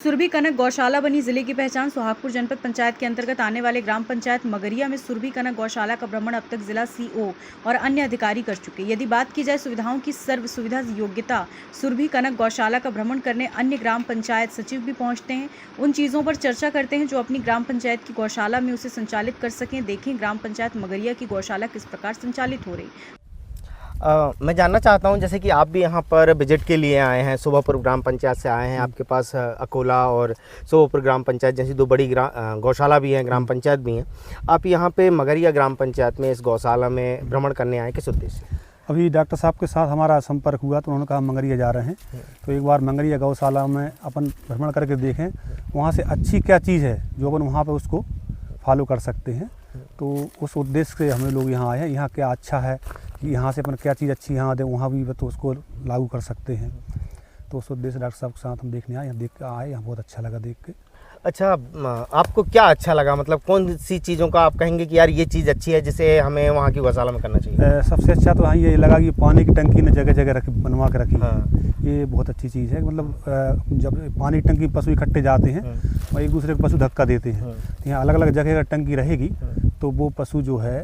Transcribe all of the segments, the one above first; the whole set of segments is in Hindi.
सुरभि कनक गौशाला बनी जिले की पहचान। सुहागपुर जनपद पंचायत के अंतर्गत आने वाले ग्राम पंचायत मगरिया में सुरभि कनक गौशाला का भ्रमण अब तक जिला सीओ और अन्य अधिकारी कर चुके। यदि बात की जाए सुविधाओं की, सर्व सुविधा योग्यता, सुरभि कनक गौशाला का भ्रमण करने अन्य ग्राम पंचायत सचिव भी पहुंचते हैं। उन चीज़ों पर चर्चा करते हैं जो अपनी ग्राम पंचायत की गौशाला में उसे संचालित कर सकें। देखें ग्राम पंचायत मगरिया की गौशाला किस प्रकार संचालित हो रही। मैं जानना चाहता हूं, जैसे कि आप भी यहाँ पर विजिट के लिए आए हैं, सुभापुर ग्राम पंचायत से आए हैं। आपके पास अकोला और सुभापुर ग्राम पंचायत जैसी दो बड़ी गौशाला भी हैं, ग्राम पंचायत भी हैं। आप यहाँ पे मगरिया ग्राम पंचायत में इस गौशाला में भ्रमण करने आए, किस उद्देश्य से? अभी डॉक्टर साहब के साथ हमारा संपर्क हुआ तो उन्होंने कहा मंगरिया जा रहे हैं, तो एक बार मंगरिया गौशाला में अपन भ्रमण करके देखें वहाँ से अच्छी क्या चीज़ है जो अपन वहाँ पर उसको फॉलो कर सकते हैं। तो उस उद्देश्य से हमें लोग यहाँ आए हैं। यहाँ क्या अच्छा है कि यहाँ से अपन क्या चीज़ अच्छी यहाँ दे, वहाँ भी तो उसको लागू कर सकते हैं। तो उस उद्देश्य डॉक्टर साहब के साथ हम देखने आए, यहाँ देख आए, यहाँ बहुत अच्छा लगा देख के। अच्छा, आपको क्या अच्छा लगा? मतलब कौन सी चीज़ों का आप कहेंगे कि यार ये चीज़ अच्छी है जिसे हमें वहाँ की गौशाला में करना चाहिए? सबसे अच्छा तो यहाँ ये लगा कि पानी की टंकी ने जगह जगह बनवा के रखी है। हाँ। ये बहुत अच्छी चीज़ है। मतलब जब पानी की टंकी पशु इकट्ठे जाते हैं और एक दूसरे को पशु धक्का देते हैं, तो यहाँ अलग अलग जगह अगर टंकी रहेगी तो वो पशु जो है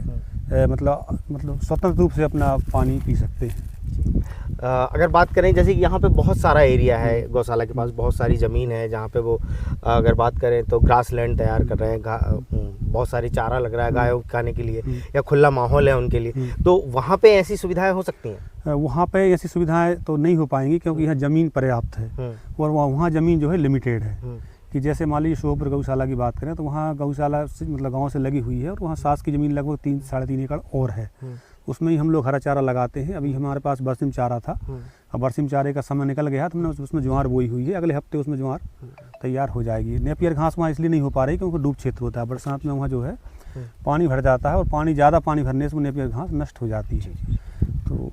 मतलब स्वतंत्र रूप से अपना पानी पी सकते हैं। अगर बात करें, जैसे कि यहाँ पे बहुत सारा एरिया है, गौशाला के पास बहुत सारी ज़मीन है जहाँ पे वो अगर बात करें तो ग्रास लैंड तैयार कर रहे हैं, बहुत सारी चारा लग रहा है गायों के खाने के लिए, या खुला माहौल है उनके लिए, तो वहाँ पे ऐसी सुविधाएं हो सकती हैं? वहाँ पे ऐसी सुविधाएं तो नहीं हो पाएंगी क्योंकि यहाँ ज़मीन पर्याप्त है और वहाँ ज़मीन जो है लिमिटेड है। कि जैसे मान लीजिए सुभापुर गौशाला की बात करें तो वहाँ गौशाला से मतलब गाँव से लगी हुई है और वहाँ सास की ज़मीन लगभग 3-3.5 एकड़ और है। उसमें ही हम लोग हरा चारा लगाते हैं। अभी हमारे पास बरसिम चारा था, अब बरसिम चारे का समय निकल गया तो हमने उसमें ज्वार बोई हुई है। अगले हफ्ते उसमें ज्वार तैयार हो जाएगी। नेपियर घास वहाँ इसलिए नहीं हो पा रही क्योंकि डूब क्षेत्र होता है। बरसात में वहाँ जो है पानी भर जाता है और ज़्यादा पानी भरने से नेपियर घास नष्ट हो जाती है। तो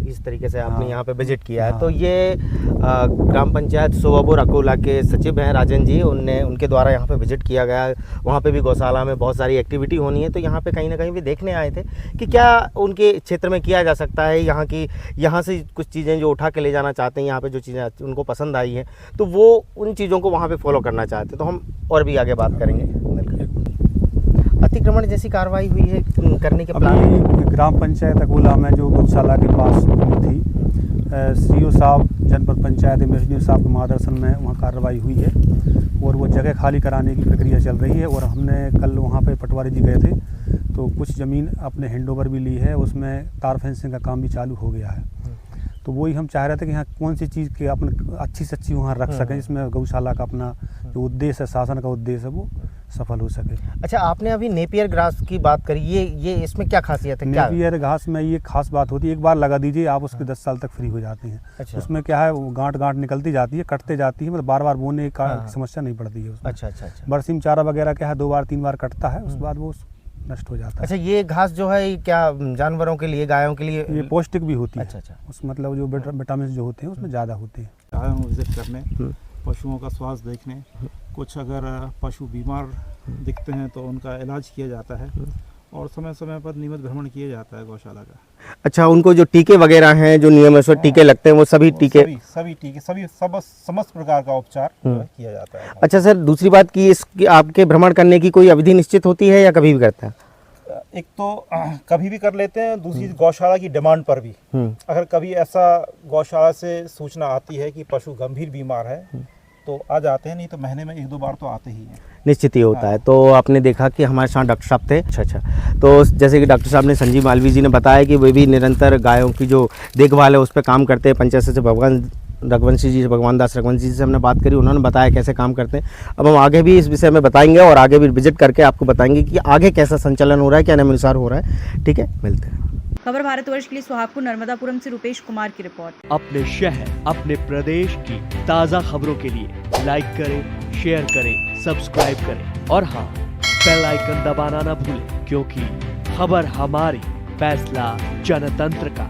इस तरीके से आपने यहाँ पे विजिट किया है। तो ये ग्राम पंचायत सुभापुर अकोला के सचिव हैं राजन जी, उनके द्वारा यहाँ पे विजिट किया गया। वहाँ पे भी गौशाला में बहुत सारी एक्टिविटी होनी है, तो यहाँ पे कहीं ना कहीं भी देखने आए थे कि क्या उनके क्षेत्र में किया जा सकता है। यहाँ से कुछ चीज़ें जो उठा के ले जाना चाहते हैं, यहाँ पे जो चीज़ें उनको पसंद आई हैं तो वो उन चीज़ों को वहाँ पर फॉलो करना चाहते हैं। तो हम और भी आगे बात करेंगे। अतिक्रमण जैसी कार्रवाई हुई है करने के प्लान ग्राम पंचायत अकोला में जो गौशाला के पास हुई थी, सीओ साहब जनपद पंचायत एमएसडीओ साहब के मार्गदर्शन में वहाँ कार्रवाई हुई है और वो जगह खाली कराने की प्रक्रिया चल रही है। और हमने कल वहाँ पे पटवारी जी गए थे तो कुछ ज़मीन अपने हैंडओवर भी ली है, उसमें तार फेंसिंग का काम भी चालू हो गया है। तो वही हम चाह रहे थे कि यहाँ कौन सी चीज़ के अपन अच्छी से अच्छी वहाँ रख सकें जिसमें गौशाला का अपना जो उद्देश्य है, शासन का उद्देश्य है, वो सफल हो सके। अच्छा, आपने अभी नेपियर घास की बात करी, ये इसमें क्या खासियत है? नेपियर घास में ये खास बात होती है, एक बार लगा दीजिए आप उसके 10 साल तक फ्री हो जाते हैं। अच्छा। उसमें क्या है, वो गांठ निकलती जाती है, कटते जाती है, मतलब बार बार बोने का समस्या नहीं पड़ती है उसमें। अच्छा। बरसीम चारा वगैरह क्या है 2-3 बार कटता है, उसके बाद वो नष्ट हो जाता है। अच्छा, ये घास जो है क्या जानवरों के लिए, गायों के लिए? ये पौष्टिक भी होती है। अच्छा। उस मतलब जो विटामिन जो होते हैं उसमें ज़्यादा होते हैं। आया हूँ विजिट करने, पशुओं का स्वास्थ्य देखने। कुछ अगर पशु बीमार दिखते हैं तो उनका इलाज किया जाता है और समय समय पर नियमित भ्रमण किया जाता है गौशाला का। अच्छा, उनको जो टीके वगैरह हैं, जो नियमित टीके लगते हैं, वो सभी टीके समस्त प्रकार का उपचार किया जाता है। अच्छा सर, दूसरी बात की आपके भ्रमण करने की कोई अवधि निश्चित होती है या कभी भी करता है? एक तो कभी भी कर लेते हैं, दूसरी गौशाला की डिमांड पर भी। अगर कभी ऐसा गौशाला से सूचना आती है कि पशु गंभीर बीमार है तो आ जाते हैं, नहीं तो महीने में 1-2 बार तो आते ही हैं। निश्चित ही होता है। तो आपने देखा कि हमारे साथ डॉक्टर साहब थे। अच्छा, तो जैसे कि डॉक्टर साहब ने, संजीव मालवीय जी ने बताया कि वे भी निरंतर गायों की जो देखभाल है उस पर काम करते हैं। पंचायत से भगवान दास रघुवंशी जी से हमने बात करी, उन्होंने बताया कैसे काम करते हैं। अब हम आगे भी इस विषय में बताएंगे और आगे भी विजिट करके आपको बताएंगे कि आगे कैसा संचालन हो रहा है, क्या नियमानुसार हो रहा है। ठीक है, मिलते हैं। खबर भारतवर्ष के लिए सुहागपुर नर्मदापुरम से रुपेश कुमार की रिपोर्ट। अपने शहर, अपने प्रदेश की ताज़ा खबरों के लिए लाइक करें, शेयर करें, सब्सक्राइब करें और हाँ, बेल आइकन दबाना ना भूलें, क्योंकि खबर हमारी, फैसला जनतंत्र का।